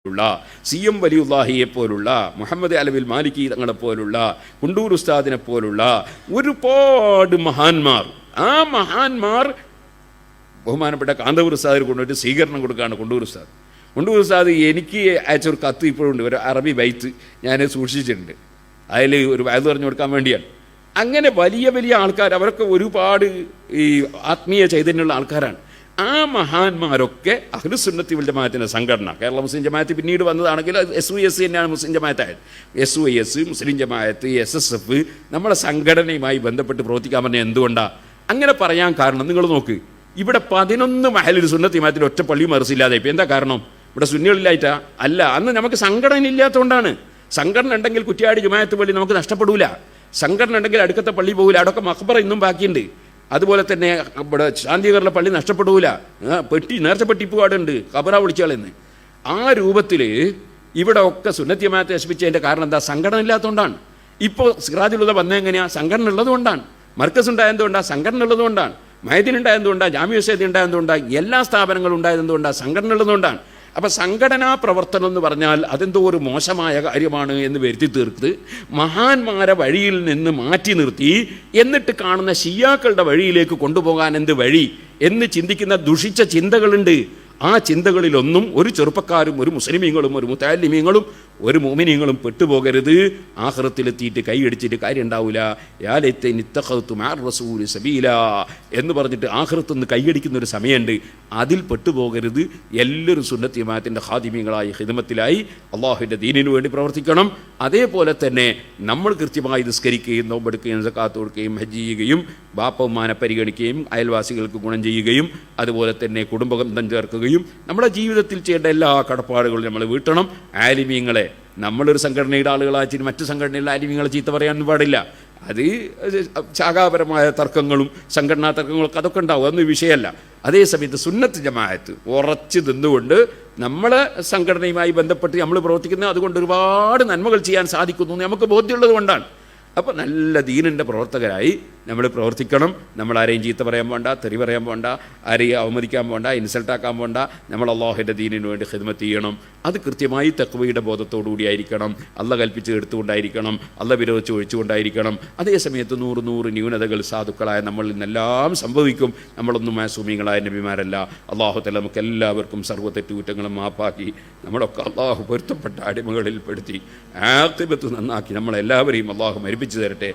CM വലിയുല്ലാഹിയെ പോലുള്ള മുഹമ്മദ് അലവിൽ മാലിക്കി തങ്ങളെ പോലുള്ള കുണ്ടൂർ ഉസ്താദിനെ പോലുള്ള ഒരുപാട് മഹാന്മാർ, ആ മഹാന്മാർ ബഹുമാനപ്പെട്ട കാന്തപുർ ഉസ്താദിന് കൊണ്ടുപോയിട്ട് സ്വീകരണം കൊടുക്കുകയാണ്. കുണ്ടൂർ ഉസ്താദ് എനിക്ക് അയച്ചൊരു കത്ത് ഇപ്പോഴുണ്ട്, ഒരു അറബി ബൈത്ത് ഞാൻ സൂക്ഷിച്ചിട്ടുണ്ട്. അതിൽ ഒരു വയത് പറഞ്ഞു കൊടുക്കാൻ വേണ്ടിയാണ്. അങ്ങനെ വലിയ വലിയ ആൾക്കാർ, അവരൊക്കെ ഒരുപാട് ഈ ആത്മീയ ചൈതന്യമുള്ള ആൾക്കാരാണ്. ആ മഹാന്മാരൊക്കെ അഹ്ലുസുന്നത്തി വൽ ജമാഅത്തിന്റെ സംഘടന, കേരള മുസ്ലിം ജമാഅത്ത് പിന്നീട് വന്നതാണെങ്കിൽ SYS തന്നെയാണ് മുസ്ലിം ജമാഅത്തായത്. SYS, മുസ്ലിം ജമാഅത്ത്, SSF നമ്മളെ സംഘടനയുമായി ബന്ധപ്പെട്ട് പ്രവർത്തിക്കാൻ പറഞ്ഞാൽ എന്തുകൊണ്ടാണ് അങ്ങനെ പറയാൻ കാരണം? നിങ്ങൾ നോക്ക്, ഇവിടെ 11 മഹലിൽ സുന്നത്തി ജമാഅത്തിൽ ഒറ്റ പള്ളിയും മറസില്ലാതെ. ഇപ്പം എന്താ കാരണം? ഇവിടെ സുന്നികളില്ലായിട്ടാ? അല്ല, അന്ന് നമുക്ക് സംഘടന ഇല്ലാത്തതുകൊണ്ടാണ്. സംഘടന ഉണ്ടെങ്കിൽ കുറ്റ്യാടി ജമാഅത്ത് പള്ളി നമുക്ക് നഷ്ടപ്പെടൂല. സംഘടന ഉണ്ടെങ്കിൽ അടുക്കത്തെ പള്ളി പോകില്ല. അവിടെയൊക്കെ മഖ്ബറ ഇന്നും ബാക്കിയുണ്ട്. അതുപോലെ തന്നെ ഇവിടെ ശാന്തിഗറിലെ പള്ളി നഷ്ടപ്പെടൂല. നേർച്ച പെട്ടിപ്പുപാടുണ്ട്, ഖബറ വിളിച്ചാളെന്ന്. ആ രൂപത്തിൽ ഇവിടെ ഒക്കെ സുന്നത്തി ജമാഅത്ത് നശിപ്പിച്ചതിൻ്റെ കാരണം എന്താ? സംഘടന ഇല്ലാത്തതുകൊണ്ടാണ്. ഇപ്പോൾ സിറാജുൽ ഹുദ വന്നത് എങ്ങനെയാണ്? സംഘടന ഉള്ളതുകൊണ്ടാണ്. മർക്കസ് ഉണ്ടായതുകൊണ്ടാണ്, സംഘടന ഉള്ളതുകൊണ്ടാണ്. മഹദിൻ ഉണ്ടായതുകൊണ്ടാണ്, ജാമിഉ സയ്യിദ് ഉണ്ടായതുകൊണ്ടാണ്, എല്ലാ സ്ഥാപനങ്ങളും ഉണ്ടായതുകൊണ്ടാണ്, സംഘടന ഉള്ളതുകൊണ്ടാണ്. അപ്പം സംഘടനാ പ്രവർത്തനം എന്ന് പറഞ്ഞാൽ അതെന്തോ ഒരു മോശമായ കാര്യമാണ് എന്ന് വരുത്തി തീർത്ത് മഹാന്മാരെ വഴിയിൽ നിന്ന് മാറ്റി നിർത്തി എന്നിട്ട് കാണുന്ന ഷിയാക്കളുടെ വഴിയിലേക്ക് കൊണ്ടുപോകാൻ എന്ത് വഴി എന്ന് ചിന്തിക്കുന്ന ദുഷിച്ച ചിന്തകളുണ്ട്. ആ ചിന്തകളിലൊന്നും ഒരു ചെറുപ്പക്കാരും ഒരു മുസ്ലിമീങ്ങളും ഒരു മുതഅല്ലിമീങ്ങളും ഒരു മുഅ്മിനീങ്ങളും പെട്ടുപോകരുത്. ആഖിറത്തിലെത്തിയിട്ട് കൈയടിച്ചിട്ട് കാര്യം ഉണ്ടാവില്ല. യാ ലൈതനി ഇത്തഖദ്തു മഅർ റസൂലി സബീലാ എന്ന് പറഞ്ഞിട്ട് ആഖിറത്തുനിന്ന് കൈയടിക്കുന്ന ഒരു സമയമുണ്ട്. അതിൽ പെട്ടുപോകരുത്. എല്ലാവരും സുന്നത്തി ജമാഅത്തിൻ്റെ ഖാദിമീങ്ങളായി ഖിദ്മത്തിലായി അള്ളാഹുവിൻ്റെ ദീനിനു വേണ്ടി പ്രവർത്തിക്കണം. അതേപോലെ തന്നെ നമ്മൾ കൃത്യമായി നിസ്കരിക്കുകയും നോമ്പെടുക്കുകയും സക്കാത്ത് കൊടുക്കുകയും ഹജ്ജ് ചെയ്യുകയും ബാപ്പമാനെ പരിഗണിക്കുകയും അയൽവാസികൾക്ക് ഗുണം ചെയ്യുകയും അതുപോലെ തന്നെ കുടുംബബന്ധം ചേർക്കുകയും നമ്മുടെ ജീവിതത്തിൽ ചെയ്യേണ്ട എല്ലാ കടപ്പാടുകളും നമ്മൾ വീട്ടണം. ആലിമീങ്ങളെ നമ്മളൊരു സംഘടനയുടെ ആളുകളായിട്ട് മറ്റു സംഘടനയിലെ ആലിമീങ്ങളെ ചീത്ത പറയാനൊന്നും പാടില്ല. അത് ശാഖാപരമായ തർക്കങ്ങളും സംഘടനാ തർക്കങ്ങളൊക്കെ അതൊക്കെ ഉണ്ടാവും, അതൊന്നും വിഷയമല്ല. അതേസമയത്ത് സുന്നത്ത് ജമാഅത്ത് ഉറച്ചു നിന്നുകൊണ്ട് നമ്മളെ സംഘടനയുമായി ബന്ധപ്പെട്ട് നമ്മൾ പ്രവർത്തിക്കുന്നത്, അതുകൊണ്ട് ഒരുപാട് നന്മകൾ ചെയ്യാൻ സാധിക്കുന്നു നമുക്ക് ബോധ്യമുള്ളത് കൊണ്ടാണ്. അപ്പോൾ നല്ല ദീനിൻ്റെ പ്രവർത്തകരായി നമ്മൾ പ്രവർത്തിക്കണം. നമ്മൾ ആരെയും ചീത്ത പറയാൻ പോണ്ട, തെറി പറയാൻ പോണ്ട, ആരെയും അവമതിക്കാൻ പോണ്ട, ഇൻസൾട്ടാക്കാൻ പോണ്ട. നമ്മൾ അള്ളാഹുവിൻ്റെ ദീനിന് വേണ്ടി ഖിദ്മത്ത് ചെയ്യണം. അത് കൃത്യമായി തഖ്വയുടെ ബോധത്തോടുകൂടിയായിരിക്കണം. അള്ള കൽപ്പിച്ച് എടുത്തുകൊണ്ടായിരിക്കണം, അള്ള വിരോധിച്ച് ഒഴിച്ചുകൊണ്ടായിരിക്കണം. അതേസമയത്ത് 100 ന്യൂനതകൾ സാധുക്കളായ നമ്മളിൽ നിന്നെല്ലാം സംഭവിക്കും. നമ്മളൊന്നും മാസൂമികളായ നബിമാരല്ല. അള്ളാഹു തആല നമുക്ക് എല്ലാവർക്കും സർവ്വ തെറ്റുകുറ്റങ്ങളും മാപ്പാക്കി നമ്മളൊക്കെ അള്ളാഹു പൊരുത്തപ്പെട്ട അടിമകളിൽ പെടുത്തി ആഖിബത്ത് നന്നാക്കി നമ്മളെല്ലാവരെയും അള്ളാഹു മരിപ്പിച്ചു തരട്ടെ.